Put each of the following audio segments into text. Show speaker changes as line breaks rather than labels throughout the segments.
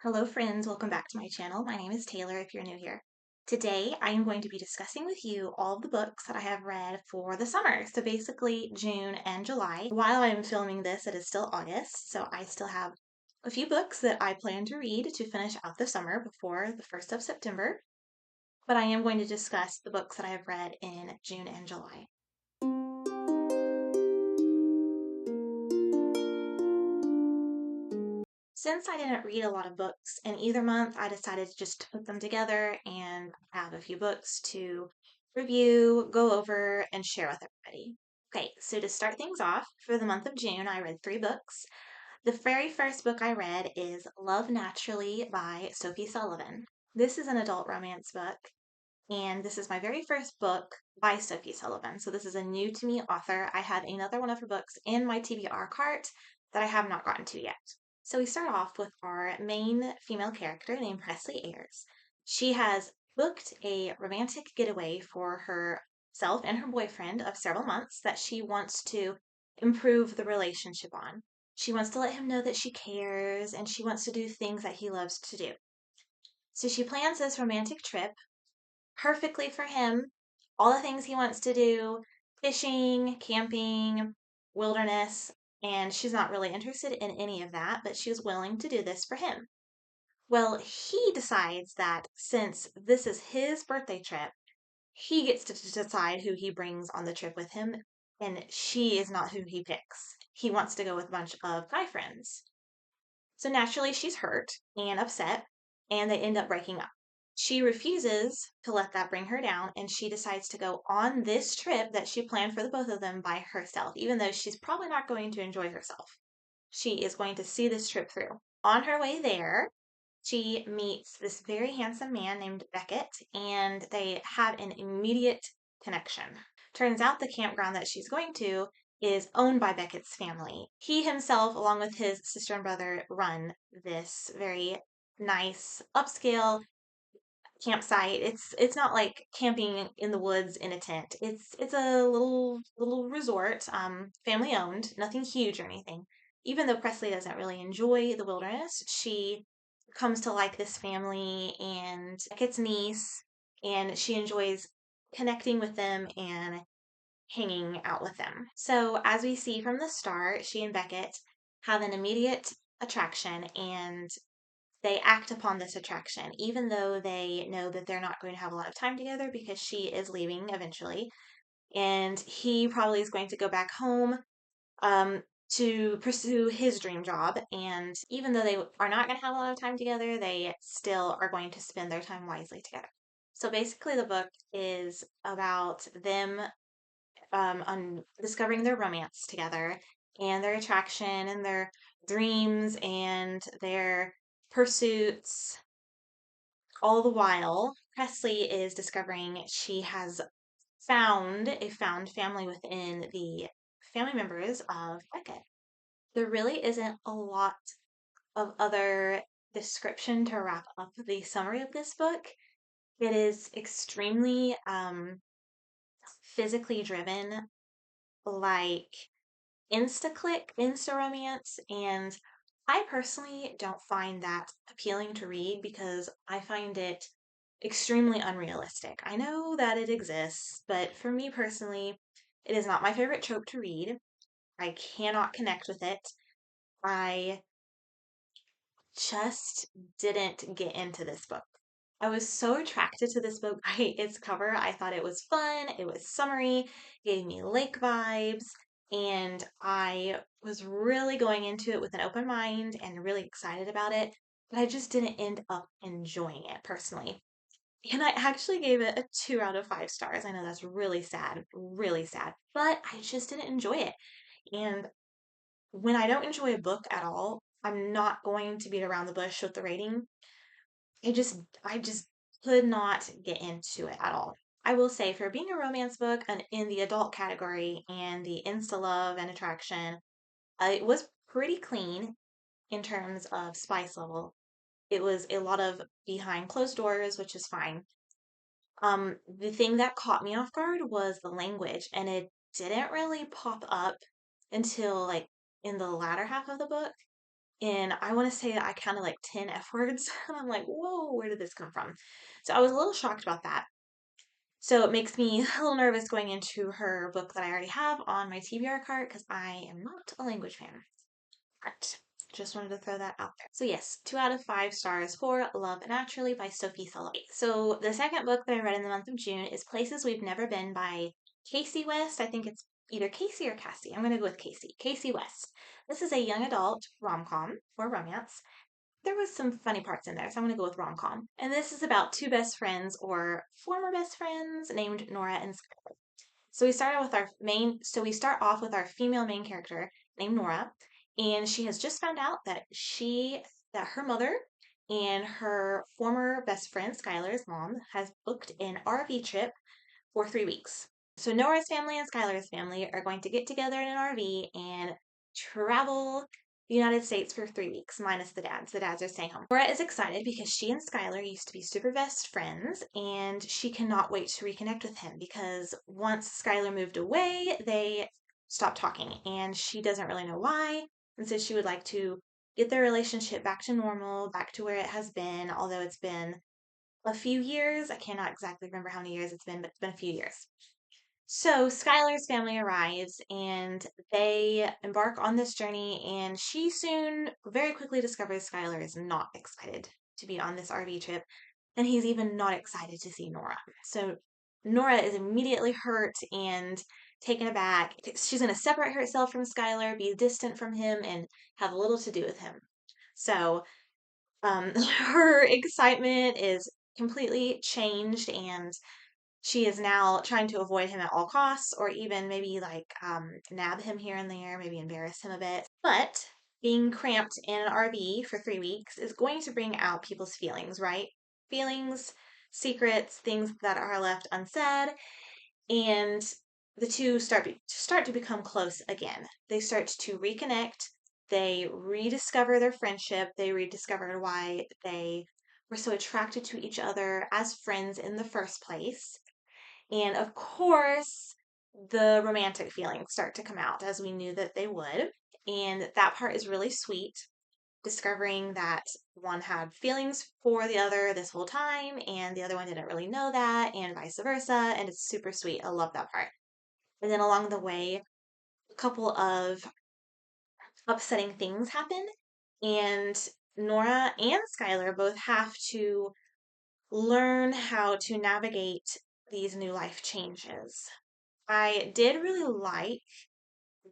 Hello friends, welcome back to my channel. My name is Taylor if you're new here. Today I am going to be discussing with you all of the books that I have read for the summer, so basically June and July. While I'm filming this, it is still August, so I still have a few books that I plan to read to finish out the summer before the 1st of September, but I am going to discuss the books that I have read in June and July. Since I didn't read a lot of books in either month, I decided just to put them together and have a few books to review, go over, and share with everybody. Okay, so to start things off, for the month of June, I read three books. The very first book I read is Love Naturally by Sophie Sullivan. This is an adult romance book, and this is my very first book by Sophie Sullivan. So this is a new to me author. I have another one of her books in my TBR cart that I have not gotten to yet. So we start off with our main female character named Presley Ayres. She has booked a romantic getaway for herself and her boyfriend of several months that she wants to improve the relationship on. She wants to let him know that she cares and she wants to do things that he loves to do. So she plans this romantic trip perfectly for him. All the things he wants to do, fishing, camping, wilderness, and she's not really interested in any of that, but she's willing to do this for him. Well, he decides that since this is his birthday trip, he gets to decide who he brings on the trip with him, and she is not who he picks. He wants to go with a bunch of guy friends. So naturally, she's hurt and upset, and they end up breaking up. She refuses to let that bring her down, and she decides to go on this trip that she planned for the both of them by herself, even though she's probably not going to enjoy herself. She is going to see this trip through. On her way there, she meets this very handsome man named Beckett, and they have an immediate connection. Turns out the campground that she's going to is owned by Beckett's family. He himself, along with his sister and brother, run this very nice upscale campsite. It's not like camping in the woods in a tent. It's a little resort, family owned, nothing huge or anything. Even though Presley doesn't really enjoy the wilderness, she comes to like this family and Beckett's niece, and she enjoys connecting with them and hanging out with them. So, as we see from the start, she and Beckett have an immediate attraction and they act upon this attraction, even though they know that they're not going to have a lot of time together because she is leaving eventually. And he probably is going to go back home um, to pursue his dream job. And even though they are not going to have a lot of time together, they still are going to spend their time wisely together. So basically, the book is about them on discovering their romance together and their attraction and their dreams and their pursuits. All the while, Presley is discovering she has found a found family within the family members of Beckett. There really isn't a lot of other description to wrap up the summary of this book. It is extremely physically driven, like insta-click, insta-romance, and I personally don't find that appealing to read because I find it extremely unrealistic. I know that it exists, but for me personally, it is not my favorite trope to read. I cannot connect with it. I just didn't get into this book. I was so attracted to this book by its cover. I thought it was fun, it was summery, gave me lake vibes, and I was really going into it with an open mind and really excited about it, but I just didn't end up enjoying it personally. And I actually gave it a 2 out of 5 stars. I know that's really sad, but I just didn't enjoy it. And when I don't enjoy a book at all, I'm not going to beat around the bush with the rating. I just could not get into it at all. I will say for being a romance book and in the adult category and the insta love and attraction, it was pretty clean in terms of spice level. It was a lot of behind closed doors, which is fine. The thing that caught me off guard was the language, and it didn't really pop up until like in the latter half of the book. And I want to say that I counted like 10 F words. And I'm like, whoa, where did this come from? So I was a little shocked about that. So it makes me a little nervous going into her book that I already have on my TBR cart because I am not a language fan. Right. Just wanted to throw that out there. So yes, 2 out of 5 stars for Love Naturally by Sophie Sullivan. So the second book that I read in the month of June is Places We've Never Been by Casey West. I think it's either Casey or Cassie. I'm going to go with Casey. Casey West. This is a young adult rom-com or romance. There was some funny parts in there, so I'm going to go with rom-com. And this is about two best friends or former best friends named Nora and Skylar. So we start off with our female main character named Nora, and she has just found out that her mother and her former best friend Skylar's mom has booked an RV trip for 3 weeks. So Nora's family and Skylar's family are going to get together in an RV and travel the United States for 3 weeks, minus the dads. The dads are staying home. Nora is excited because she and Skylar used to be super best friends, and she cannot wait to reconnect with him because once Skylar moved away, they stopped talking, and she doesn't really know why. And so she would like to get their relationship back to normal, back to where it has been, although it's been a few years. I cannot exactly remember how many years it's been, but it's been a few years. So Skylar's family arrives and they embark on this journey, and she soon, very quickly discovers Skylar is not excited to be on this RV trip, and he's even not excited to see Nora. So Nora is immediately hurt and taken aback. She's going to separate herself from Skylar, be distant from him, and have little to do with him. So her excitement is completely changed, and she is now trying to avoid him at all costs, or even maybe like nab him here and there, maybe embarrass him a bit. But being cramped in an RV for 3 weeks is going to bring out people's feelings, right? Feelings, secrets, things that are left unsaid, and the two start to become close again. They start to reconnect. They rediscover their friendship. They rediscover why they were so attracted to each other as friends in the first place. And of course, the romantic feelings start to come out as we knew that they would. And that part is really sweet, discovering that one had feelings for the other this whole time and the other one didn't really know that, and vice versa. And it's super sweet. I love that part. And then along the way, a couple of upsetting things happen, and Nora and Skylar both have to learn how to navigate these new life changes. I did really like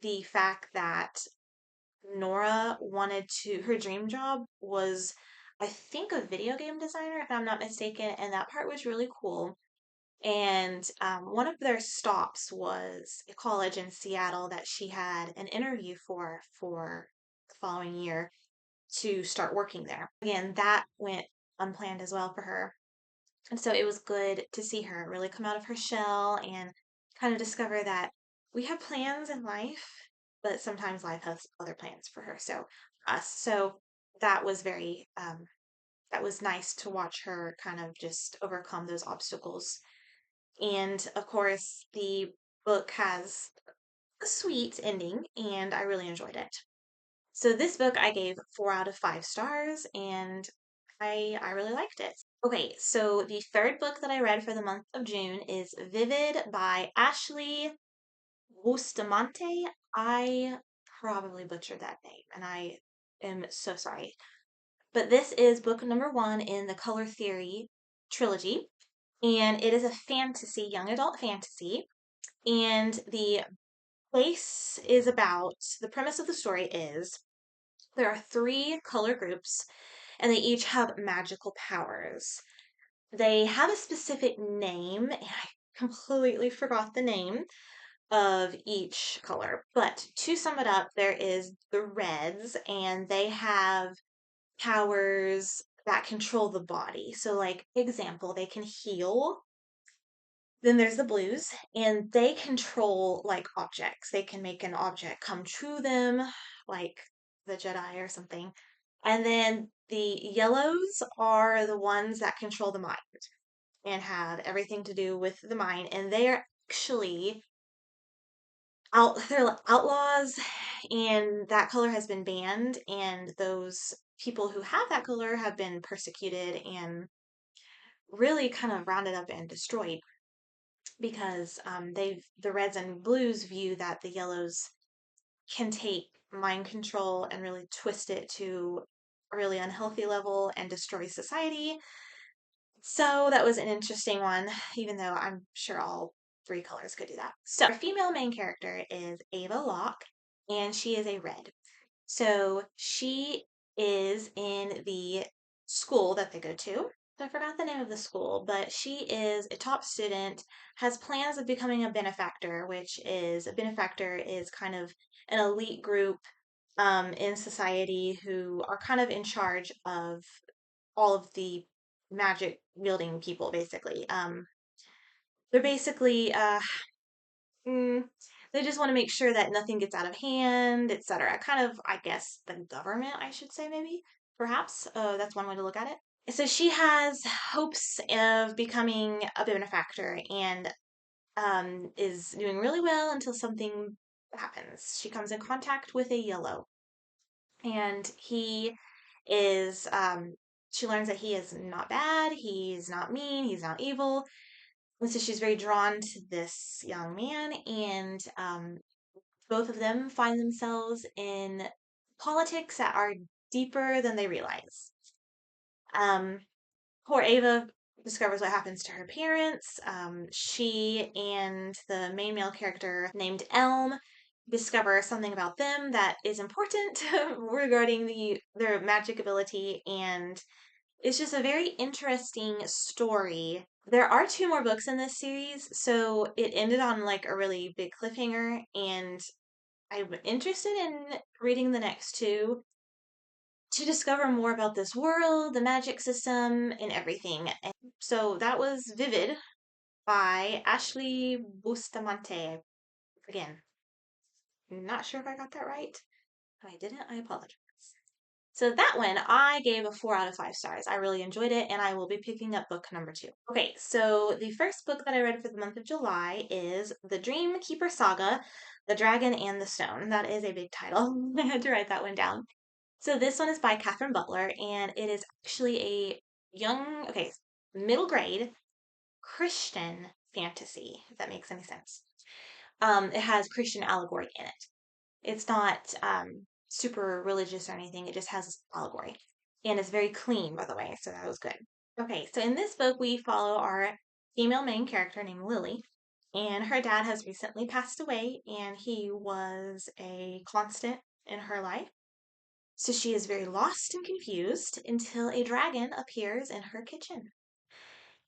the fact that Nora her dream job was, I think, a video game designer, if I'm not mistaken, and that part was really cool. And one of their stops was a college in Seattle that she had an interview for the following year to start working there. Again, that went unplanned as well for her. And so it was good to see her really come out of her shell and kind of discover that we have plans in life, but sometimes life has other plans for her. So us. So that was that was nice to watch her kind of just overcome those obstacles. And of course, the book has a sweet ending, and I really enjoyed it. So this book I gave 4 out of 5 stars, and I really liked it. Okay, so the third book that I read for the month of June is Vivid by Ashley Bustamante. I probably butchered that name, and I am so sorry. But this is book number 1 in the Color Theory trilogy, and it is a fantasy, young adult fantasy. And the premise of the story is there are 3 color groups, and they each have magical powers. They have a specific name, and I completely forgot the name of each color. But to sum it up, there is the reds, and they have powers that control the body. So, like, example, they can heal. Then there's the blues, and they control like objects. They can make an object come to them, like the Jedi or something. And then the yellows are the ones that control the mind and have everything to do with the mind. And they are actually they're like outlaws, and that color has been banned, and those people who have that color have been persecuted and really kind of rounded up and destroyed because the reds and blues view that the yellows can take mind control and really twist it to a really unhealthy level and destroy society. So that was an interesting one, even though I'm sure all three colors could do that. So our female main character is Ava Locke, and she is a red. So she is in the school that they go to. I forgot the name of the school, but she is a top student, has plans of becoming a benefactor, which is a benefactor is kind of an elite group in society who are kind of in charge of all of the magic wielding people, basically. They're basically Mm, they just want to make sure that nothing gets out of hand, etc. Kind of, I guess, the government, I should say, maybe, perhaps. That's one way to look at it. So she has hopes of becoming a benefactor and is doing really well until something happens. She comes in contact with a yellow, and she learns that he is not bad, he's not mean, he's not evil, and so she's very drawn to this young man, and both of them find themselves in politics that are deeper than they realize. Um, Poor Ava discovers what happens to her parents. She and the main male character named Elm discover something about them that is important regarding their magic ability, and it's just a very interesting story. There are two more books in this series, so it ended on like a really big cliffhanger, and I'm interested in reading the next two to discover more about this world, the magic system, and everything. And so that was Vivid by Ashley Bustamante. Again, not sure if I got that right. If I didn't, I apologize. So that one I gave a 4 out of 5 stars. I really enjoyed it, and I will be picking up book number 2. Okay, so the first book that I read for the month of July is The Dream Keeper Saga, The Dragon and the Stone. That is a big title. I had to write that one down. So this one is by Catherine Butler, and it is actually a middle grade Christian fantasy, if that makes any sense. It has Christian allegory in it. It's not super religious or anything. It just has allegory. And it's very clean, by the way, so that was good. Okay, so in this book, we follow our female main character named Lily. And her dad has recently passed away, and he was a constant in her life. So she is very lost and confused until a dragon appears in her kitchen,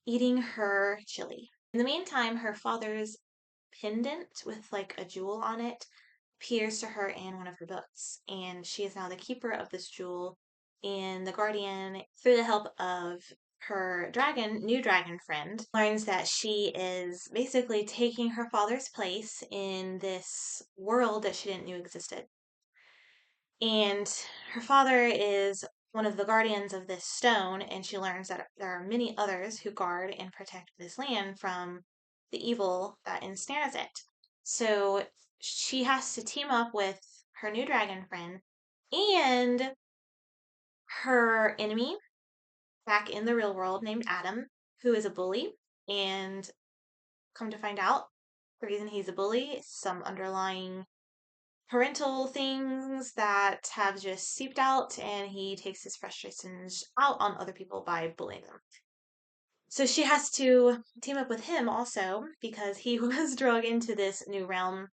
eating her chili. In the meantime, her father's pendant with like a jewel on it appears to her in one of her books, and she is now the keeper of this jewel and the guardian through the help of her new dragon friend, learns that she is basically taking her father's place in this world that she didn't know existed. And her father is one of the guardians of this stone, and she learns that there are many others who guard and protect this land from the evil that ensnares it. So she has to team up with her new dragon friend and her enemy back in the real world named Adam, who is a bully. And come to find out, the reason he's a bully is some underlying parental things that have just seeped out, and he takes his frustrations out on other people by bullying them. So she has to team up with him also because he was dragged into this new realm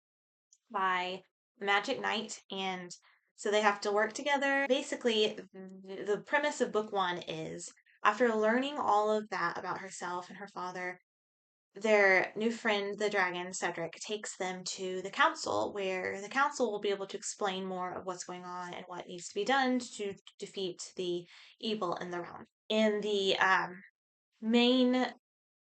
by the Magic Knight, and so they have to work together. Basically, the premise of book 1 is after learning all of that about herself and her father, their new friend, the dragon, Cedric, takes them to the council, where the council will be able to explain more of what's going on and what needs to be done to defeat the evil in the realm. And the main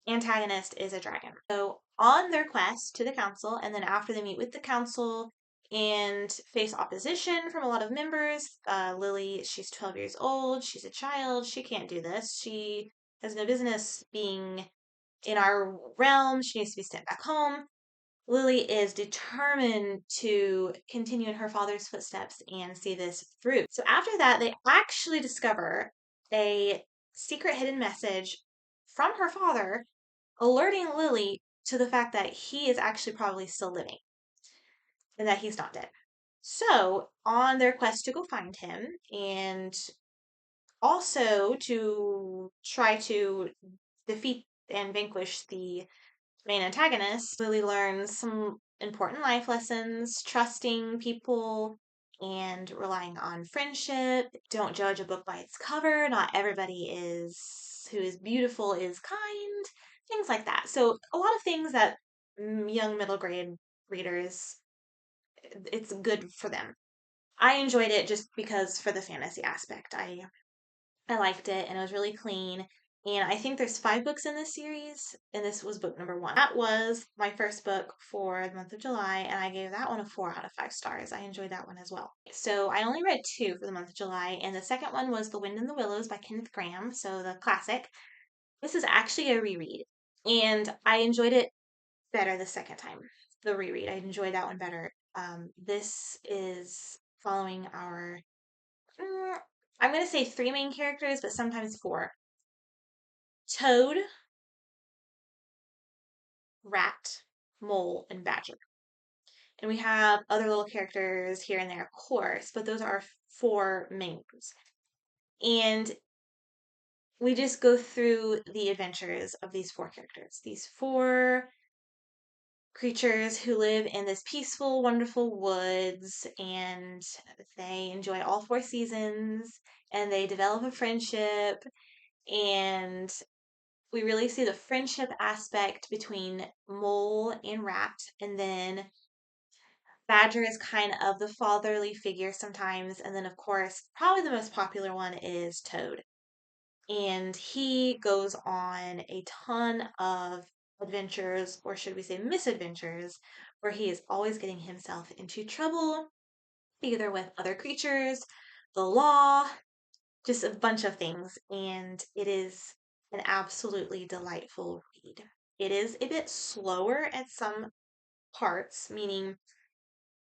antagonist is a dragon. So, on their quest to the council, and then after they meet with the council and face opposition from a lot of members, Lily, she's 12 years old, she's a child, she can't do this. She has no business being in our realm. She needs to be sent back home. Lily is determined to continue in her father's footsteps and see this through. So after that, they actually discover a secret hidden message from her father alerting Lily to the fact that he is actually probably still living and that he's not dead. So, on their quest to go find him and also to try to defeat and vanquish the main antagonist, Lily learns some important life lessons, trusting people and relying on friendship. Don't judge a book by its cover. Not everybody is who is beautiful is kind. Things like that. So a lot of things that young middle grade readers, it's good for them. I enjoyed it just because for the fantasy aspect. I liked it and it was really clean. And I think there's 5 books in this series, and this was book number 1. That was my first book for the month of July, and I gave that one a 4 out of 5 stars. I enjoyed that one as well. So I only read 2 for the month of July, and the second one was The Wind in the Willows by Kenneth Grahame, so the classic. This is actually a reread, and I enjoyed it better the second time. The reread, I enjoyed that one better. This is following our I'm going to say 3 main characters, but sometimes 4. Toad, Rat, Mole, and Badger. And we have other little characters here and there, of course, but those are our 4 mains. And we just go through the adventures of these 4 characters. These 4 creatures who live in this peaceful, wonderful woods, and they enjoy all 4 seasons, and they develop a friendship, and we really see the friendship aspect between Mole and Rat, and then Badger is kind of the fatherly figure sometimes, and then of course, probably the most popular one is Toad. And he goes on a ton of adventures, or should we say misadventures, where he is always getting himself into trouble, either with other creatures, the law, just a bunch of things. And it is an absolutely delightful read. It is a bit slower at some parts, meaning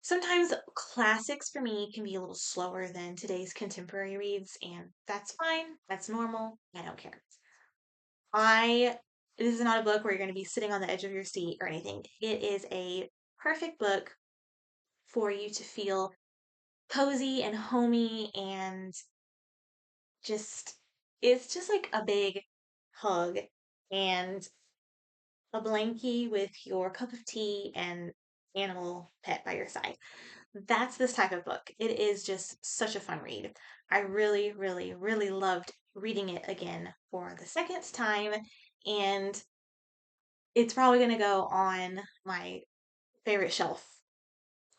sometimes classics for me can be a little slower than today's contemporary reads, and that's fine. That's normal. I don't care. I This is not a book where you're going to be sitting on the edge of your seat or anything. It is a perfect book for you to feel cozy and homey and just it's just like a big hug and a blankie with your cup of tea and animal pet by your side. That's this type of book. It is just such a fun read. I really, really, really loved reading it again for the second time, and it's probably going to go on my favorite shelf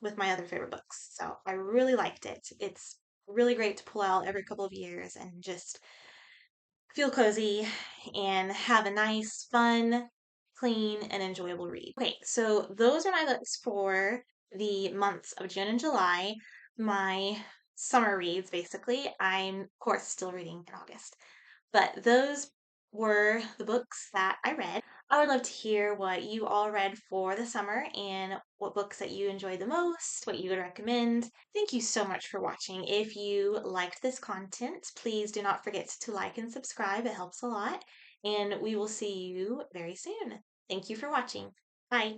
with my other favorite books. So I really liked it. It's really great to pull out every couple of years and just feel cozy and have a nice, fun, clean, and enjoyable read. Okay, so those are my books for the months of June and July. My summer reads, basically. I'm, of course, still reading in August. But those were the books that I read. I would love to hear what you all read for the summer and what books that you enjoyed the most, what you would recommend. Thank you so much for watching. If you liked this content, please do not forget to like and subscribe. It helps a lot. And we will see you very soon. Thank you for watching. Bye.